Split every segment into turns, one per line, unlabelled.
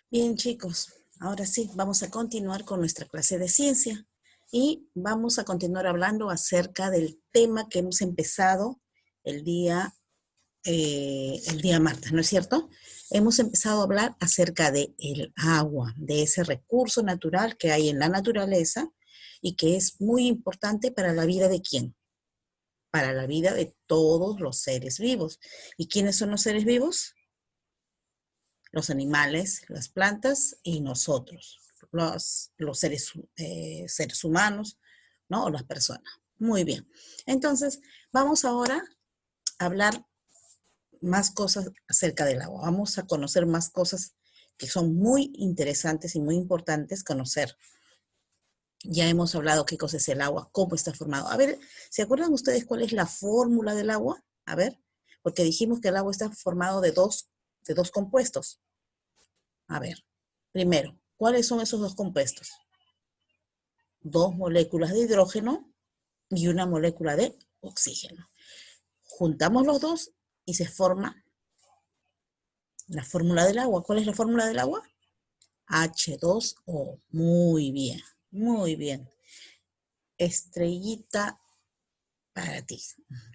Bien, chicos, ahora sí, vamos a continuar con nuestra clase de ciencia y vamos a continuar hablando acerca del tema que hemos empezado el día, el día martes, ¿no es cierto? Hemos empezado a hablar acerca del agua, de ese recurso natural que hay en la naturaleza y que es muy importante para la vida de quién, para la vida de todos los seres vivos. ¿Y quiénes son los seres vivos? Los animales, las plantas y nosotros, los seres humanos, ¿no? O las personas. Muy bien. Entonces, vamos ahora a hablar más cosas acerca del agua. Vamos a conocer más cosas que son muy interesantes y muy importantes conocer. Ya hemos hablado qué cosa es el agua, cómo está formado. A ver, ¿se acuerdan ustedes cuál es la fórmula del agua? A ver, porque dijimos que el agua está formado de dos compuestos. A ver, primero, ¿cuáles son esos dos compuestos? Dos moléculas de hidrógeno y una molécula de oxígeno. Juntamos los dos y se forma la fórmula del agua. ¿Cuál es la fórmula del agua? H2O. Muy bien, muy bien. Estrellita para ti.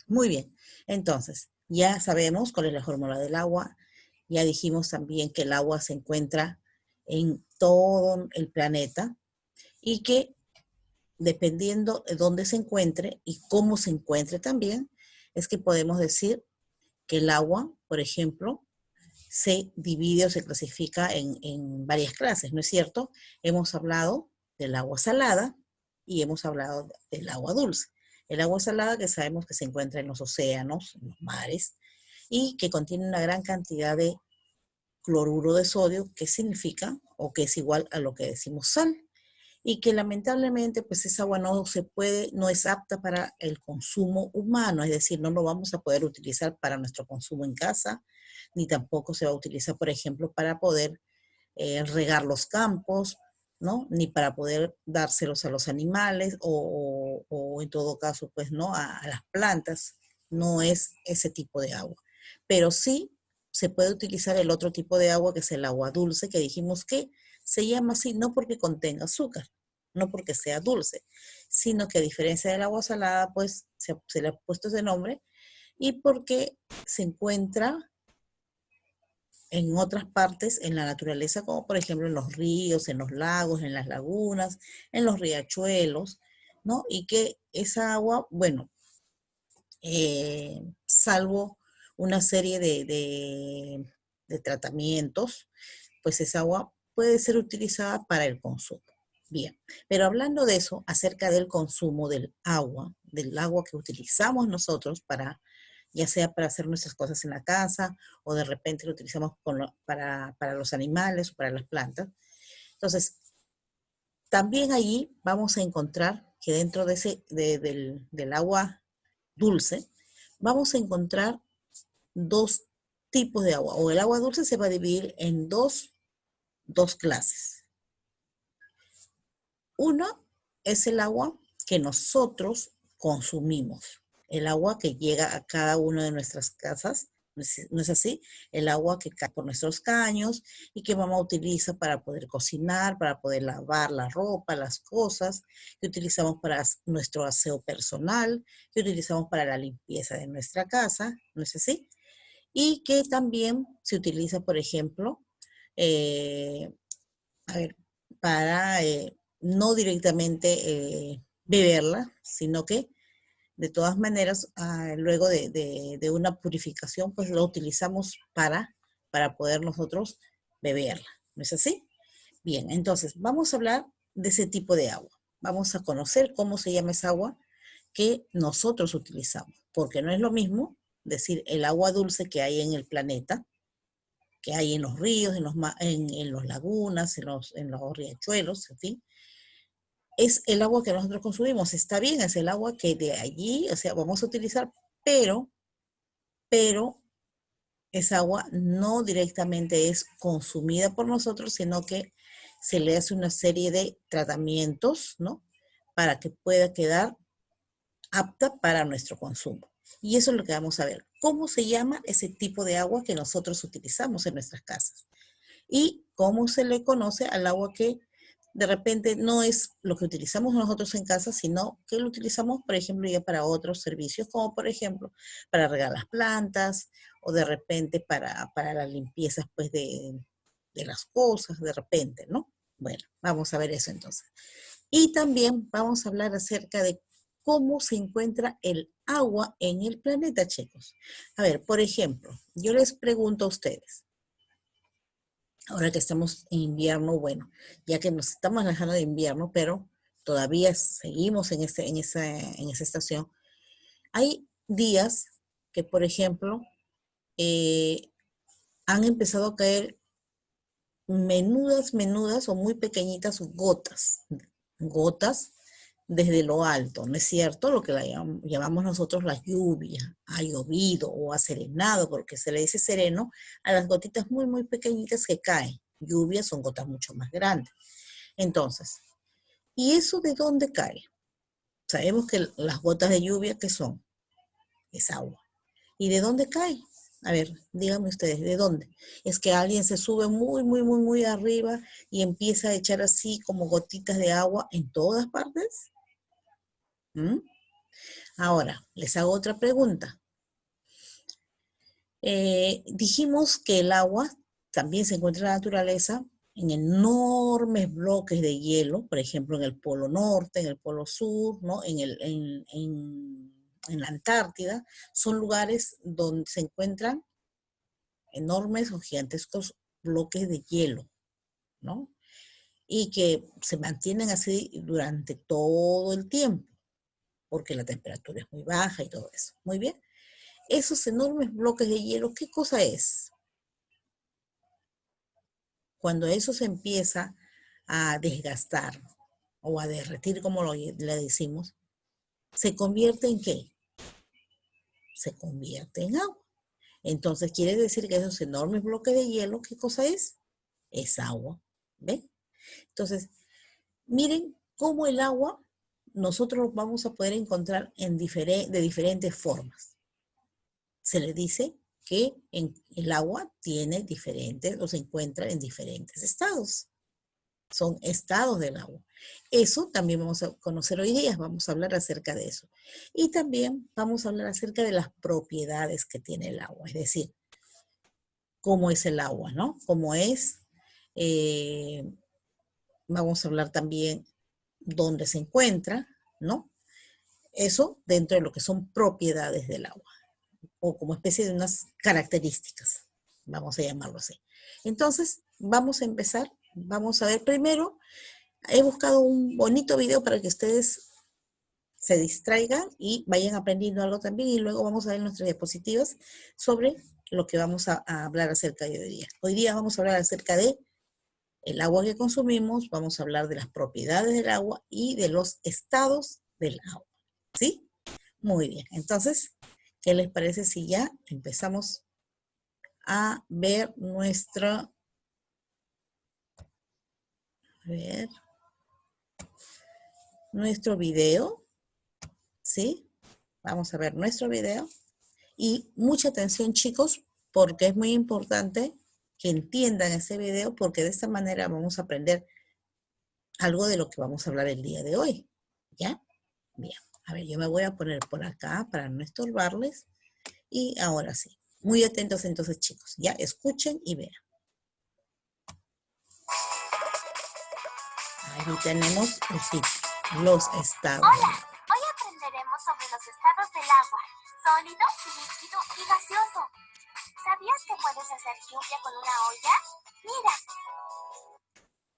Muy bien. Entonces, ya sabemos cuál es la fórmula del agua. Ya dijimos también que el agua se encuentra en todo el planeta y que dependiendo de dónde se encuentre y cómo se encuentre también, es que podemos decir que el agua, por ejemplo, se divide o se clasifica en varias clases, ¿no es cierto? Hemos hablado del agua salada y hemos hablado del agua dulce. El agua salada que sabemos que se encuentra en los océanos, en los mares, y que contiene una gran cantidad de cloruro de sodio, que significa o que es igual a lo que decimos sal, y que lamentablemente pues esa agua no se puede, no es apta para el consumo humano, es decir, no lo vamos a poder utilizar para nuestro consumo en casa, ni tampoco se va a utilizar, por ejemplo, para poder regar los campos, ¿no? Ni para poder dárselos a los animales o en todo caso, pues, ¿no? A las plantas, no es ese tipo de agua. Pero sí se puede utilizar el otro tipo de agua que es el agua dulce, que dijimos que se llama así no porque contenga azúcar, no porque sea dulce, sino que a diferencia del agua salada, pues se le ha puesto ese nombre y porque se encuentra en otras partes en la naturaleza, como por ejemplo en los ríos, en los lagos, en las lagunas, en los riachuelos, ¿no? Y que esa agua, bueno, salvo una serie de tratamientos, pues esa agua puede ser utilizada para el consumo. Bien, pero hablando de eso, acerca del consumo del agua que utilizamos nosotros para, ya sea para hacer nuestras cosas en la casa o de repente lo utilizamos para los animales o para las plantas. Entonces, también allí vamos a encontrar que dentro de del agua dulce, vamos a encontrar dos tipos de agua, o el agua dulce se va a dividir en dos clases. Uno es el agua que nosotros consumimos, el agua que llega a cada una de nuestras casas, ¿no es así? El agua que cae por nuestros caños y que mamá utiliza para poder cocinar, para poder lavar la ropa, las cosas, que utilizamos para nuestro aseo personal, que utilizamos para la limpieza de nuestra casa, ¿no es así? Y que también se utiliza, por ejemplo, eh, a ver, para no directamente beberla, sino que de todas maneras, luego de una purificación, pues lo utilizamos para poder nosotros beberla. ¿No es así? Bien, entonces vamos a hablar de ese tipo de agua. Vamos a conocer cómo se llama esa agua que nosotros utilizamos, porque no es lo mismo decir el agua dulce que hay en el planeta, que hay en los ríos, en los lagunas, en los riachuelos, en fin, es el agua que nosotros consumimos. Está bien, es el agua que de allí, o sea, vamos a utilizar, pero, pero esa agua no directamente es consumida por nosotros, sino que se le hace una serie de tratamientos, ¿no? Para que pueda quedar apta para nuestro consumo. Y eso es lo que vamos a ver. ¿Cómo se llama ese tipo de agua que nosotros utilizamos en nuestras casas? y cómo se le conoce al agua que de repente no es lo que utilizamos nosotros en casa, sino que lo utilizamos, por ejemplo, ya para otros servicios, como por ejemplo para regar las plantas o de repente para las limpiezas pues de las cosas, de repente, ¿no? Bueno, vamos a ver eso entonces. Y también vamos a hablar acerca de cómo se encuentra el agua en el planeta, chicos. A ver, por ejemplo, yo les pregunto a ustedes, ahora que estamos en invierno, bueno, ya que nos estamos alejando de invierno, pero todavía seguimos en esa estación, hay días que, por ejemplo, eh, han empezado a caer menudas o muy pequeñitas gotas desde lo alto, ¿no es cierto? Lo que llamamos nosotros la lluvia, ha llovido o ha serenado, porque se le dice sereno a las gotitas muy pequeñitas que caen. Lluvias son gotas mucho más grandes. Entonces, ¿y eso de dónde cae? Sabemos que las gotas de lluvia, ¿qué son? Es agua. ¿Y de dónde cae? A ver, díganme ustedes, ¿de dónde? ¿Es que alguien se sube muy arriba y empieza a echar así como gotitas de agua en todas partes? ¿Mm? Ahora, les hago otra pregunta. Dijimos que el agua también se encuentra en la naturaleza en enormes bloques de hielo, por ejemplo, en el Polo Norte, en el Polo Sur, ¿no? En la Antártida. Son lugares donde se encuentran enormes o gigantescos bloques de hielo, ¿no? Y que se mantienen así durante todo el tiempo, porque la temperatura es muy baja y todo eso. Muy bien. Esos enormes bloques de hielo, ¿qué cosa es? Cuando eso se empieza a desgastar o a derretir, como le decimos, ¿se convierte en qué? Se convierte en agua. Entonces quiere decir que esos enormes bloques de hielo, ¿qué cosa es? Es agua. ¿Ven? Entonces, miren cómo el agua nosotros lo vamos a poder encontrar de diferentes formas. Se le dice que el agua tiene diferentes o se encuentra en diferentes estados. Son estados del agua. Eso también vamos a conocer hoy día, vamos a hablar acerca de eso. Y también vamos a hablar acerca de las propiedades que tiene el agua, es decir, cómo es el agua, ¿no? Cómo es. eh, Vamos a hablar también dónde se encuentra, ¿no? Eso dentro de lo que son propiedades del agua, o como especie de unas características, vamos a llamarlo así. Entonces, vamos a empezar. Vamos a ver primero. He buscado un bonito video para que ustedes se distraigan y vayan aprendiendo algo también, y luego vamos a ver nuestras diapositivas sobre lo que vamos a hablar acerca de hoy día. Hoy día vamos a hablar acerca de el agua que consumimos, vamos a hablar de las propiedades del agua y de los estados del agua. ¿Sí? Muy bien. Entonces, ¿qué les parece si ya empezamos a ver nuestro video? ¿Sí? Vamos a ver nuestro video. Y mucha atención, chicos, porque es muy importante que entiendan ese video, porque de esta manera vamos a aprender algo de lo que vamos a hablar el día de hoy. ¿Ya? Bien. A ver, yo me voy a poner por acá para no estorbarles. Y ahora sí. Muy atentos entonces, chicos. Ya, escuchen y vean. Ahí tenemos los estados.
Hola, hoy aprenderemos sobre los estados del agua: sólido, líquido y gaseoso. ¿Sabías que puedes hacer lluvia con una olla? Mira.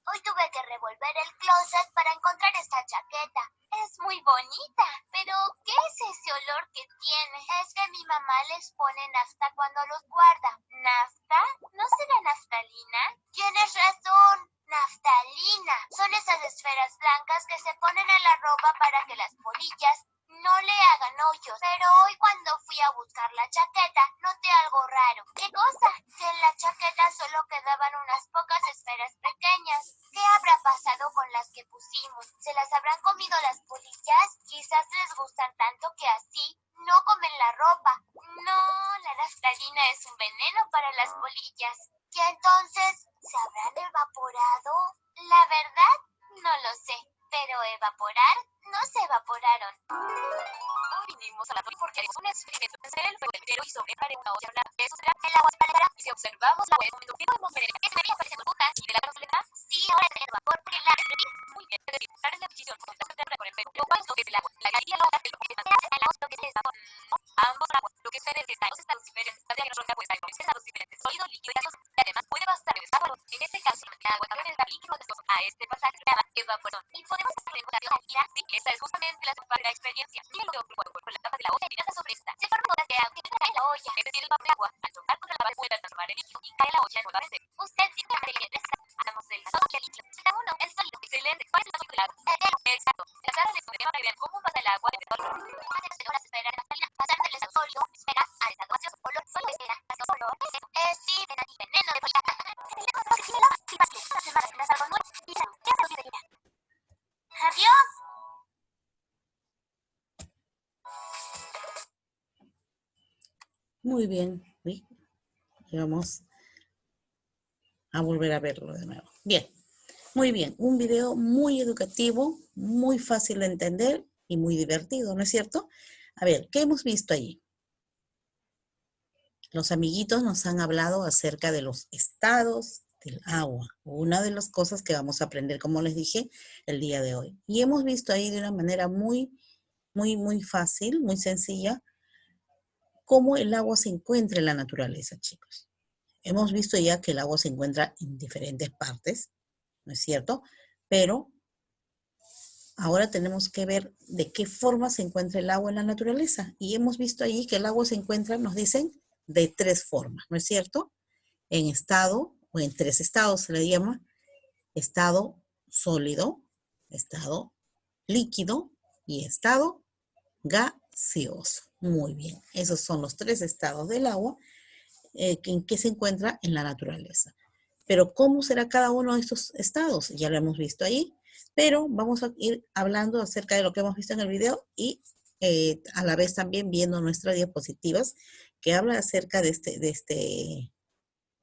Hoy tuve que revolver el closet para encontrar esta chaqueta. Es muy bonita, pero ¿qué es ese olor que tiene? Es que mi mamá les pone nafta cuando los guarda. ¿Nafta? ¿No será naftalina? Tienes razón. Naftalina. Son esas esferas blancas que se ponen en la ropa para que las polillas no le hagan hoyos. Pero hoy cuando fui a buscar la chaqueta, noté algo raro. ¿Qué cosa? Que en la chaqueta solo quedaban unas pocas esferas pequeñas. ¿Qué habrá pasado con las que pusimos? ¿Se las habrán comido las polillas? Quizás les gustan tanto que así no comen la ropa. No, la naftalina es un veneno para las polillas. Entonces, ¿se habrán evaporado? La verdad, no lo sé. Pero evaporar, no se evaporaron. Hoy vinimos a la torre porque haremos un experimento. Encenderé el fuego del vidrio y sobrecargaré una olla blanca. Eso será el agua se calentará. Y si observamos la agua en un momento que podemos ver el que se vería apareciendo burbujas y de la gasolina. Sí, ahora está en vapor porque la repetí. Muy bien, es decir, usar en la decisión con ventaja temprana con el fuego. Lo cual es lo que es el agua. La galería lo hace lo que se hace al agua lo que se es vapor. No, ambos son agua. Lo que sucede es que está en dos estados diferentes. La de roja pues está en dos estados diferentes. Sólido, líquido y gaseoso. Y además puede bastar el vapor. En este caso, el agua también está líquido gaseoso. A este pasaje se llama evaporón. Y podemos hacer en votación. Sí, esa es justamente la suma de la experiencia. Miren lo que ocurre con la tapa de la olla y sobre esta. Se forman gotas de agua que cae en la olla. Es decir, el vapor de agua, al chocar contra la base, puede transformar en líquido y cae en la olla nuevamente. Usted sí me bien. Hagamos el gaseoso y el líquido. Está uno, el sólido. Excelente. ¿Cuál es el sólido del agua? El hielo. Exacto. La cara de problema para que vean cómo pasa el agua de sólido. Hace horas esperar a la salida. Pasar del estado sólido, espera al estado gaseoso. Olor solo espera. Gaseoso solo. Sí, ven aquí, veneno de polilla. Adiós.
Muy bien. ¿Sí? Y vamos a volver a verlo de nuevo. Bien. Muy bien. Un video muy educativo, muy fácil de entender y muy divertido, ¿no es cierto? A ver, ¿qué hemos visto allí? Los amiguitos nos han hablado acerca de los estados del agua. Una de las cosas que vamos a aprender, como les dije, el día de hoy. Y hemos visto ahí de una manera muy fácil, muy sencilla, cómo el agua se encuentra en la naturaleza, chicos. Hemos visto ya que el agua se encuentra en diferentes partes, ¿no es cierto? Pero ahora tenemos que ver de qué forma se encuentra el agua en la naturaleza. Y hemos visto allí que el agua se encuentra, nos dicen, de 3 formas, ¿no es cierto? En estado, o en 3 estados se le llama, estado sólido, estado líquido y estado gaseoso. Muy bien, esos son los 3 estados del agua en que se encuentra en la naturaleza. Pero ¿cómo será cada uno de estos estados? Ya lo hemos visto ahí, pero vamos a ir hablando acerca de lo que hemos visto en el video y a la vez también viendo nuestras diapositivas que habla acerca de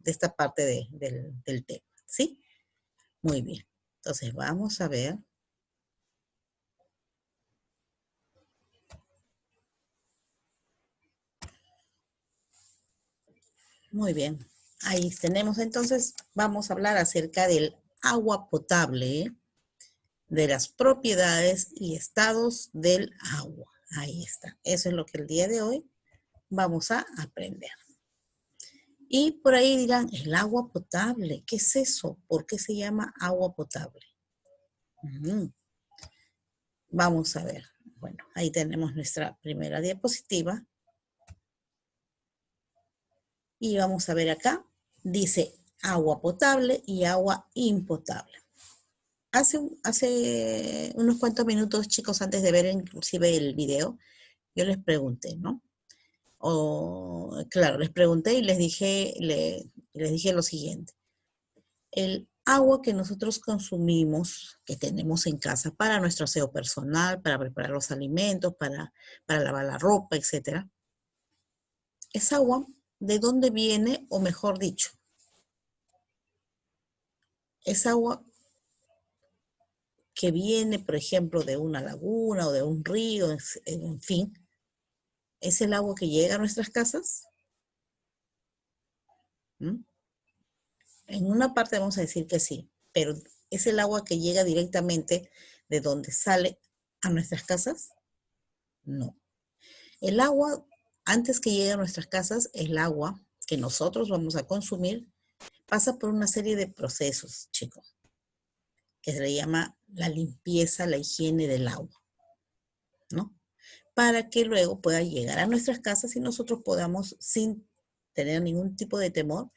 esta parte del tema, ¿sí? Muy bien. Entonces vamos a ver. Muy bien. Ahí tenemos entonces, vamos a hablar acerca del agua potable, de las propiedades y estados del agua. Ahí está. Eso es lo que el día de hoy vamos a aprender. Y por ahí dirán, el agua potable, ¿qué es eso? ¿Por qué se llama agua potable? Vamos a ver. Bueno, ahí tenemos nuestra primera diapositiva. Y vamos a ver acá, dice agua potable y agua impotable. Hace unos cuantos minutos, chicos, antes de ver inclusive el video, yo les pregunté, ¿no? Claro, les pregunté y les dije lo siguiente. El agua que nosotros consumimos, que tenemos en casa para nuestro aseo personal, para preparar los alimentos, para lavar la ropa, etcétera, es agua de dónde viene, o mejor dicho, es agua que viene, por ejemplo, de una laguna o de un río, en fin, ¿es el agua que llega a nuestras casas? ¿Mm? En una parte vamos a decir que sí, pero ¿es el agua que llega directamente de donde sale a nuestras casas? No. El agua, antes que llegue a nuestras casas, el agua que nosotros vamos a consumir pasa por una serie de procesos, chicos, que se le llama la limpieza, la higiene del agua, ¿no? Para que luego pueda llegar a nuestras casas y nosotros podamos, sin tener ningún tipo de temor,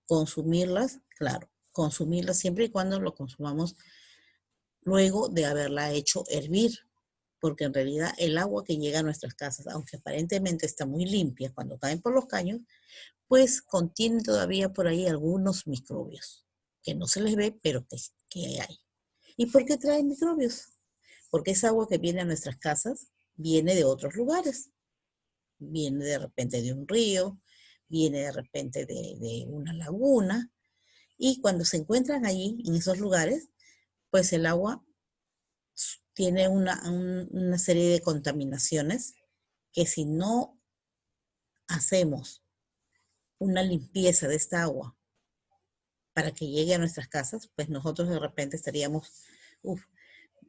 consumirlas, claro, consumirlas siempre y cuando lo consumamos luego de haberla hecho hervir, porque en realidad el agua que llega a nuestras casas, aunque aparentemente está muy limpia cuando caen por los caños, pues contiene todavía por ahí algunos microbios, que no se les ve, pero que hay. ¿Y por qué traen microbios? Porque esa agua que viene a nuestras casas viene de otros lugares. Viene de repente de un río, viene de repente de una laguna, Y cuando se encuentran allí, en esos lugares, pues el agua tiene una serie de contaminaciones que si no hacemos una limpieza de esta agua para que llegue a nuestras casas, pues nosotros de repente estaríamos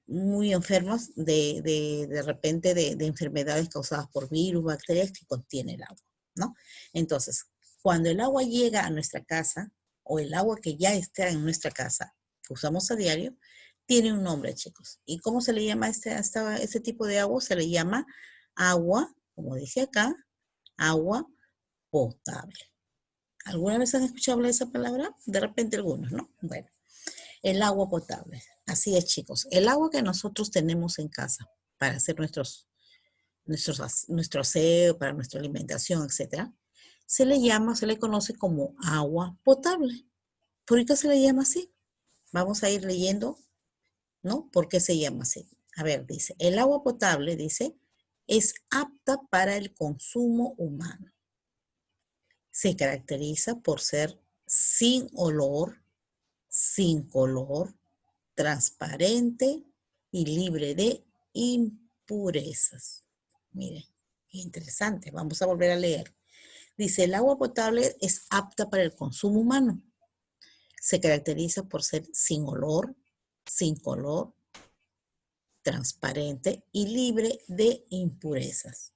muy enfermos de repente de enfermedades causadas por virus, bacterias que contiene el agua, ¿no? Entonces, cuando el agua llega a nuestra casa, o el agua que ya está en nuestra casa, que usamos a diario, tiene un nombre, chicos. ¿Y cómo se le llama este tipo de agua? Se le llama agua, como dice acá, agua potable. ¿Alguna vez han escuchado hablar de esa palabra? De repente algunos, ¿no? Bueno, el agua potable. Así es, chicos. El agua que nosotros tenemos en casa para hacer nuestro aseo, para nuestra alimentación, etcétera, se le conoce como agua potable. ¿Por qué se le llama así? Vamos a ir leyendo, ¿no? ¿Por qué se llama así? A ver, dice, el agua potable, dice, es apta para el consumo humano. Se caracteriza por ser sin olor, sin color, transparente y libre de impurezas. Miren, qué interesante. Vamos a volver a leer. Dice, el agua potable es apta para el consumo humano. Se caracteriza por ser sin olor, sin color, transparente y libre de impurezas.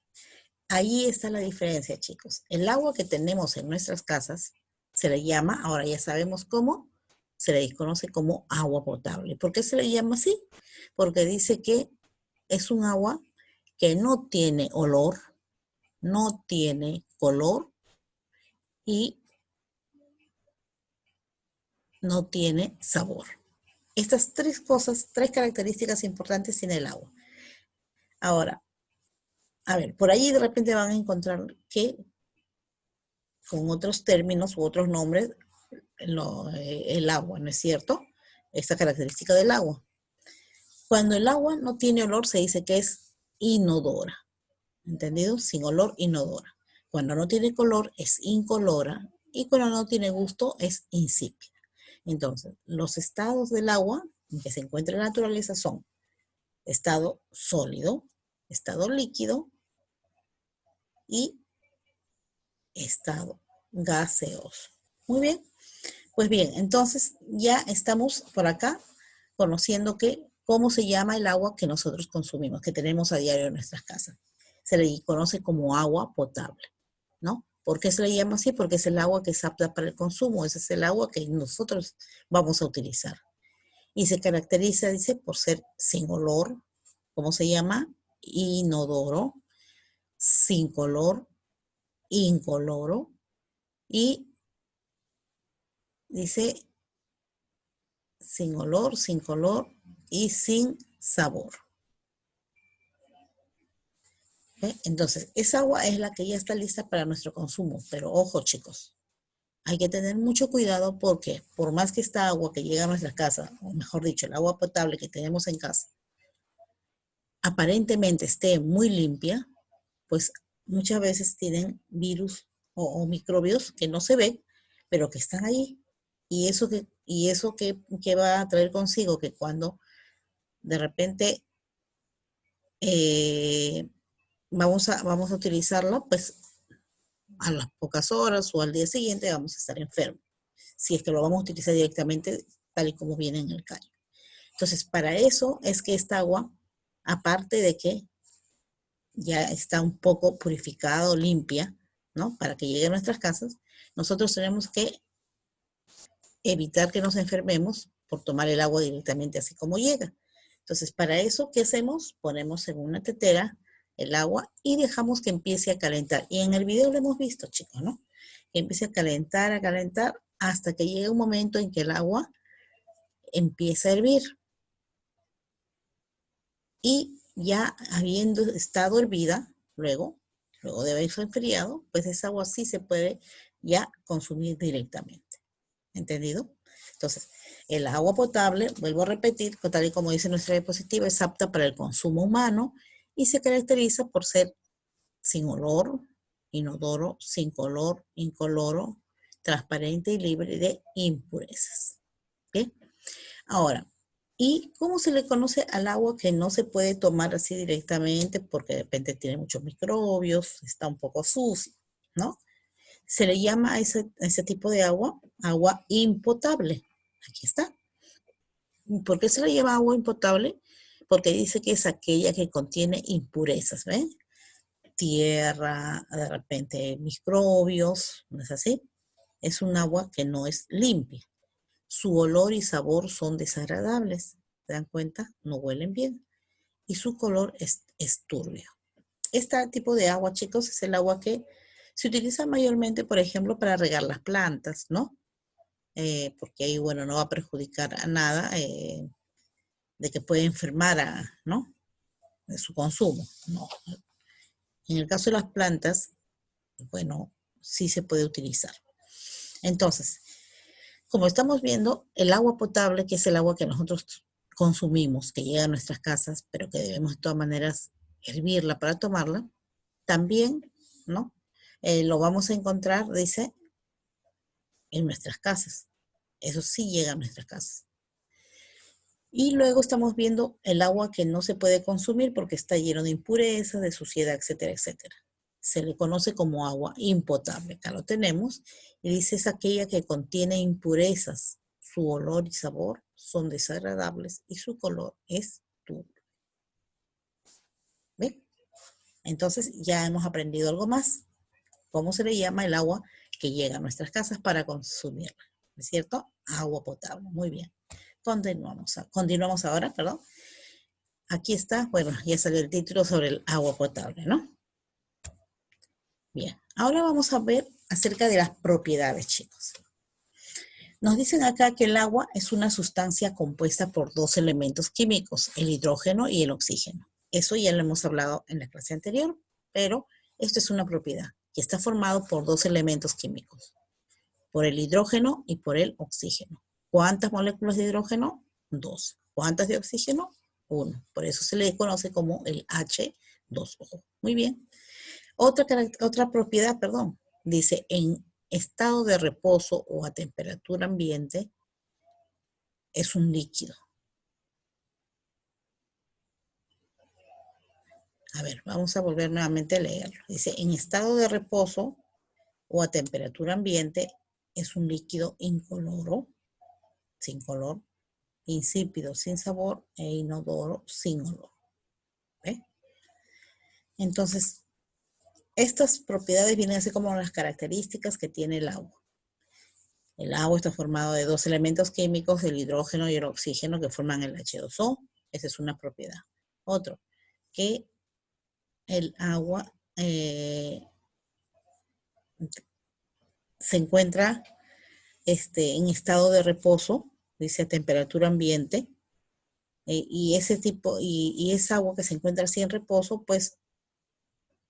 Ahí está la diferencia, chicos. El agua que tenemos en nuestras casas se le llama, ahora ya sabemos cómo, se le conoce como agua potable. ¿Por qué se le llama así? Porque dice que es un agua que no tiene olor, no tiene color y no tiene sabor. Estas tres cosas, tres características importantes tiene el agua. Ahora, a ver, por ahí de repente van a encontrar que con otros términos u otros nombres el agua, ¿no es cierto? Esta característica del agua. Cuando el agua no tiene olor se dice que es inodora, ¿entendido? Sin olor, inodora. Cuando no tiene color es incolora y cuando no tiene gusto es insípida. Entonces, los estados del agua en que se encuentra en la naturaleza son estado sólido, estado líquido y estado gaseoso. Muy bien. Pues bien, entonces ya estamos por acá conociendo cómo se llama el agua que nosotros consumimos, que tenemos a diario en nuestras casas. Se le conoce como agua potable, ¿no? ¿Por qué se le llama así? Porque es el agua que es apta para el consumo, ese es el agua que nosotros vamos a utilizar. Y se caracteriza, dice, por ser sin olor, ¿cómo se llama? Inodoro, sin color, incoloro, y dice sin olor, sin color y sin sabor. Entonces, esa agua es la que ya está lista para nuestro consumo, pero ojo, chicos, hay que tener mucho cuidado porque por más que esta agua que llega a nuestra casa, o mejor dicho, el agua potable que tenemos en casa, aparentemente esté muy limpia, pues muchas veces tienen virus o microbios que no se ven, pero que están ahí. Y eso que va a traer consigo que cuando de repente eh, vamos a utilizarlo, pues a las pocas horas o al día siguiente vamos a estar enfermos, si es que lo vamos a utilizar directamente tal y como viene en el caño. Entonces, para eso es que esta agua, aparte de que ya está un poco purificada o limpia, ¿no? Para que llegue a nuestras casas, nosotros tenemos que evitar que nos enfermemos por tomar el agua directamente así como llega. Entonces, para eso, ¿qué hacemos? Ponemos en una tetera el agua y dejamos que empiece a calentar. Y en el video lo hemos visto, chicos, ¿no? Que empiece a calentar, hasta que llegue un momento en que el agua empieza a hervir. Y ya habiendo estado hervida, luego de haberse enfriado, pues esa agua sí se puede ya consumir directamente. ¿Entendido? Entonces, el agua potable, vuelvo a repetir, tal y como dice nuestra diapositiva, es apta para el consumo humano y se caracteriza por ser sin olor, inodoro, sin color, incoloro, transparente y libre de impurezas. ¿Bien? Ahora, ¿y cómo se le conoce al agua que no se puede tomar así directamente porque de repente tiene muchos microbios, está un poco sucia, ¿no? Se le llama a ese tipo de agua, agua impotable. Aquí está. ¿Por qué se le llama agua impotable? Porque dice que es aquella que contiene impurezas, ¿ven? Tierra, de repente microbios, ¿no es así? Es un agua que no es limpia. Su olor y sabor son desagradables. ¿Se dan cuenta? No huelen bien. Y su color es turbio. Este tipo de agua, chicos, es el agua que se utiliza mayormente, por ejemplo, para regar las plantas, ¿no? Porque ahí, bueno, no va a perjudicar a nada de que puede enfermar, ¿no? De su consumo. No. En el caso de las plantas, bueno, sí se puede utilizar. Entonces, como estamos viendo, el agua potable, que es el agua que nosotros consumimos, que llega a nuestras casas, pero que debemos de todas maneras hervirla para tomarla, también, ¿no? Lo vamos a encontrar, dice, en nuestras casas. Eso sí llega a nuestras casas. Y luego estamos viendo el agua que no se puede consumir porque está lleno de impurezas, de suciedad, etcétera, etcétera. Se le conoce como agua impotable. Acá lo tenemos. Y dice es aquella que contiene impurezas. Su olor y sabor son desagradables y su color es turbio. ¿Ven? Entonces ya hemos aprendido algo más. ¿Cómo se le llama el agua que llega a nuestras casas para consumirla? ¿No es cierto? Agua potable. Muy bien. Continuamos ahora, perdón. Aquí está, bueno, ya salió el título sobre el agua potable, ¿no? Bien, ahora vamos a ver acerca de las propiedades, chicos. Nos dicen acá que el agua es una sustancia compuesta por dos elementos químicos, el hidrógeno y el oxígeno. Eso ya lo hemos hablado en la clase anterior, pero esto es una propiedad que está formado por dos elementos químicos, por el hidrógeno y por el oxígeno. ¿Cuántas moléculas de hidrógeno? 2. ¿Cuántas de oxígeno? 1. Por eso se le conoce como el H2O. Muy bien. Otra propiedad, perdón, dice en estado de reposo o a temperatura ambiente es un líquido. A ver, vamos a volver nuevamente a leerlo. Dice en estado de reposo o a temperatura ambiente es un líquido incoloro, sin color, insípido, sin sabor e inodoro, sin olor. ¿Ve? Entonces, estas propiedades vienen así como las características que tiene el agua. El agua está formado de dos elementos químicos, el hidrógeno y el oxígeno, que forman el H2O. Esa es una propiedad. Otro, que el agua se encuentra en estado de reposo, dice a temperatura ambiente, y esa agua que se encuentra así en reposo, pues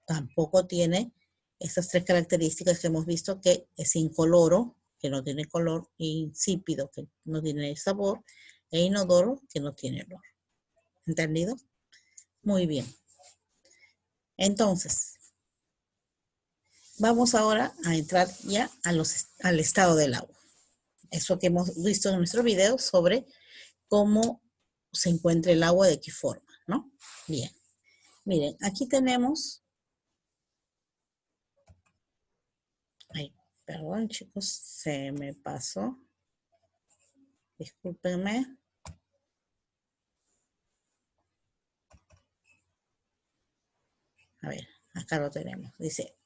tampoco tiene estas tres características que hemos visto, que es incoloro, que no tiene color, insípido, que no tiene sabor, e inodoro, que no tiene olor. ¿Entendido? Muy bien. Entonces, vamos ahora a entrar ya al estado del agua. Eso que hemos visto en nuestro video sobre cómo se encuentra el agua, de qué forma, ¿no? Bien. Miren, aquí tenemos... Ay, perdón, chicos, se me pasó. Discúlpenme. A ver, acá lo tenemos. Dice,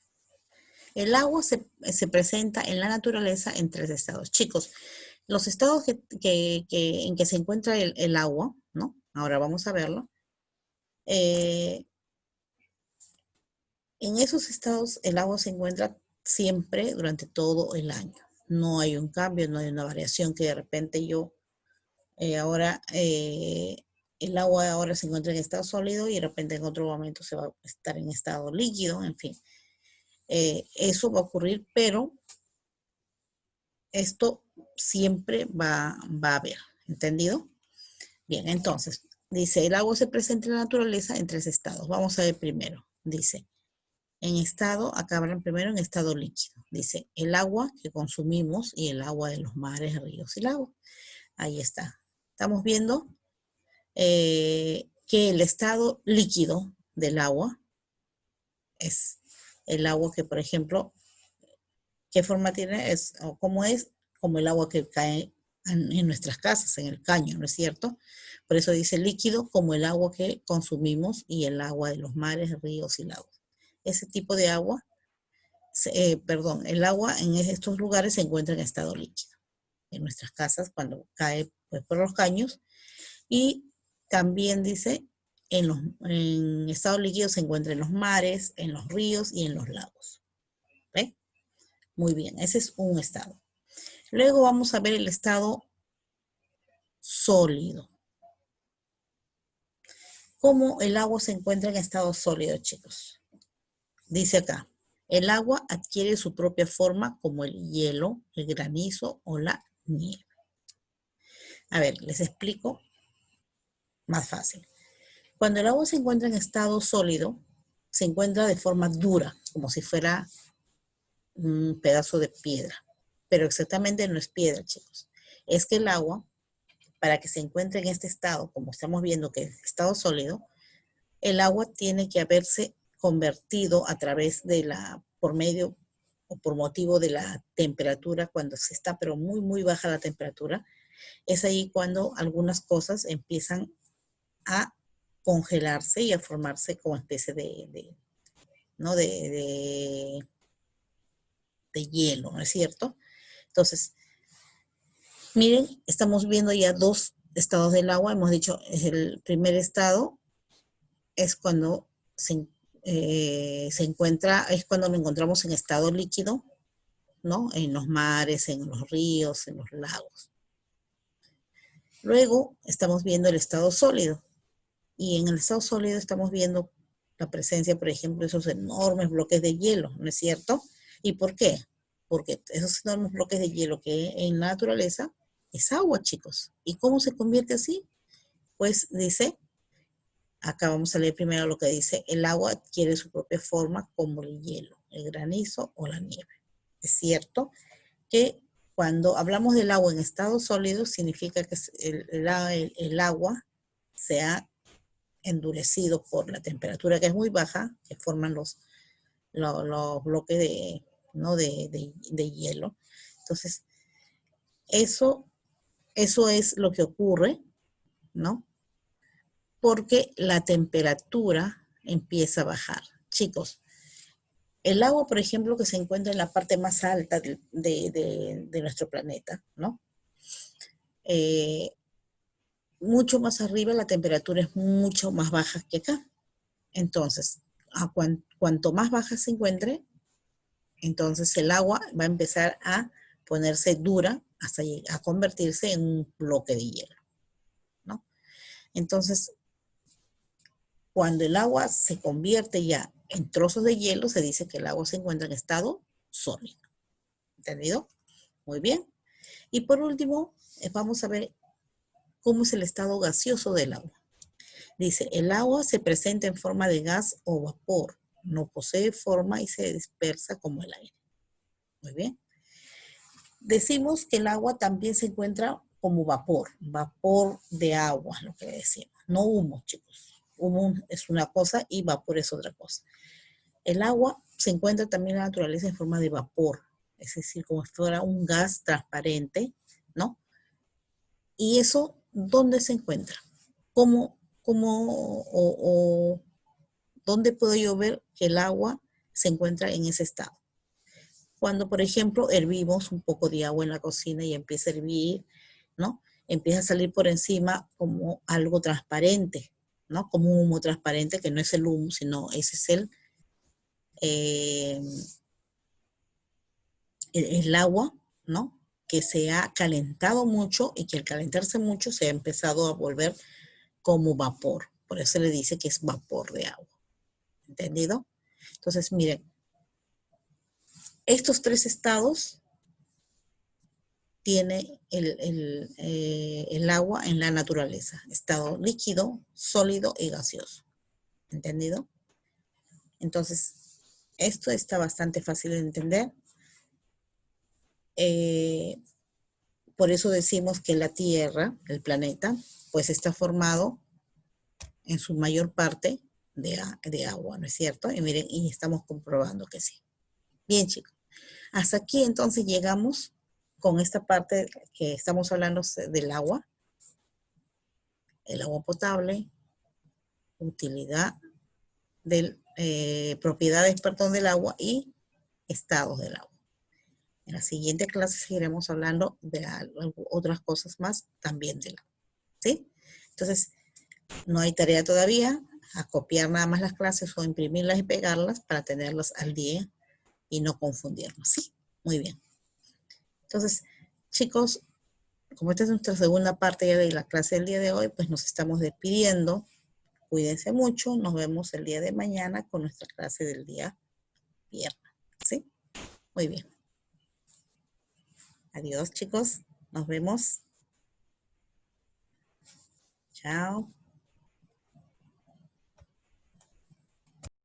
el agua se presenta en la naturaleza en tres estados. Chicos, los estados en que se encuentra el agua, ¿no? Ahora vamos a verlo. En esos estados el agua se encuentra siempre durante todo el año. No hay un cambio, no hay una variación que de repente el agua ahora se encuentra en estado sólido y de repente en otro momento se va a estar en estado líquido, en fin. Eso va a ocurrir, pero esto siempre va a haber, ¿entendido? Bien, entonces, dice, el agua se presenta en la naturaleza en tres estados. Vamos a ver primero. Dice, En estado, acá hablan primero en estado líquido. Dice, el agua que consumimos y el agua de los mares, ríos y lagos. Ahí está. Estamos viendo que el estado líquido del agua es el agua que, por ejemplo, ¿qué forma tiene? ¿Cómo es? Como el agua que cae en nuestras casas, en el caño, ¿no es cierto? Por eso dice líquido como el agua que consumimos y el agua de los mares, ríos y lagos. Ese tipo de agua, el agua en estos lugares se encuentra en estado líquido. En nuestras casas cuando cae pues, por los caños. Y también dice, en estado líquido se encuentra en los mares, en los ríos y en los lagos. ¿Ve? Muy bien, ese es un estado. Luego vamos a ver el estado sólido. ¿Cómo el agua se encuentra en estado sólido, chicos? Dice acá, el agua adquiere su propia forma como el hielo, el granizo o la nieve. A ver, les explico más fácil. Cuando el agua se encuentra en estado sólido, se encuentra de forma dura, como si fuera un pedazo de piedra. Pero exactamente no es piedra, chicos. Es que el agua, para que se encuentre en este estado, como estamos viendo que es estado sólido, el agua tiene que haberse convertido a través de por medio o por motivo de la temperatura, cuando se está pero muy, muy baja la temperatura, es ahí cuando algunas cosas empiezan a congelarse y a formarse como especie ¿no? de hielo, ¿no es cierto? Entonces, miren, estamos viendo ya dos estados del agua. Hemos dicho, el primer estado es cuando se encuentra, es cuando lo encontramos en estado líquido, ¿no? En los mares, en los ríos, en los lagos. Luego estamos viendo el estado sólido. Y en el estado sólido estamos viendo la presencia, por ejemplo, de esos enormes bloques de hielo, ¿no es cierto? ¿Y por qué? Porque esos enormes bloques de hielo que en la naturaleza es agua, chicos. ¿Y cómo se convierte así? Pues dice, acá vamos a leer primero lo que dice, el agua adquiere su propia forma como el hielo, el granizo o la nieve. Es cierto que cuando hablamos del agua en estado sólido, significa que el agua se ha endurecido por la temperatura que es muy baja, que forman los bloques ¿no? de hielo. Entonces, eso es lo que ocurre, ¿no? Porque la temperatura empieza a bajar. Chicos, el agua, por ejemplo, que se encuentra en la parte más alta de nuestro planeta, ¿no? Mucho más arriba la temperatura es mucho más baja que acá. Entonces, cuanto más baja se encuentre, entonces el agua va a empezar a ponerse dura hasta a convertirse en un bloque de hielo, ¿no? Entonces, cuando el agua se convierte ya en trozos de hielo, se dice que el agua se encuentra en estado sólido. ¿Entendido? Muy bien. Y por último, vamos a ver cómo es el estado gaseoso del agua. Dice, el agua se presenta en forma de gas o vapor, no posee forma y se dispersa como el aire. Muy bien. Decimos que el agua también se encuentra como vapor de agua, lo que decimos. No humo, chicos. Humo es una cosa y vapor es otra cosa. El agua se encuentra también en la naturaleza en forma de vapor, es decir, como si fuera un gas transparente, ¿no? ¿Y eso dónde se encuentra? ¿Dónde puedo yo ver que el agua se encuentra en ese estado? Cuando, por ejemplo, hervimos un poco de agua en la cocina y empieza a hervir, ¿no? Empieza a salir por encima como algo transparente, ¿no? Como un humo transparente, que no es el humo, sino ese es el agua, ¿no? Que se ha calentado mucho y que al calentarse mucho se ha empezado a volver como vapor. Por eso se le dice que es vapor de agua. ¿Entendido? Entonces, miren, estos tres estados tiene el agua en la naturaleza. Estado líquido, sólido y gaseoso. ¿Entendido? Entonces, Esto está bastante fácil de entender. Por eso decimos que la Tierra, el planeta, pues está formado en su mayor parte de agua, ¿no es cierto? Y miren, y estamos comprobando que sí. Bien, chicos. Hasta aquí entonces llegamos con esta parte que estamos hablando del agua, el agua potable, utilidad, propiedades, perdón, del agua y estados del agua. En la siguiente clase seguiremos hablando de otras cosas más también del agua, ¿sí? Entonces, no hay tarea todavía, a copiar nada más las clases o imprimirlas y pegarlas para tenerlas al día y no confundirnos, ¿sí? Muy bien. Entonces, chicos, como esta es nuestra segunda parte ya de la clase del día de hoy, pues nos estamos despidiendo. Cuídense mucho, nos vemos el día de mañana con nuestra clase del día viernes, ¿sí? Muy bien. Adiós, chicos. Nos vemos. Chao.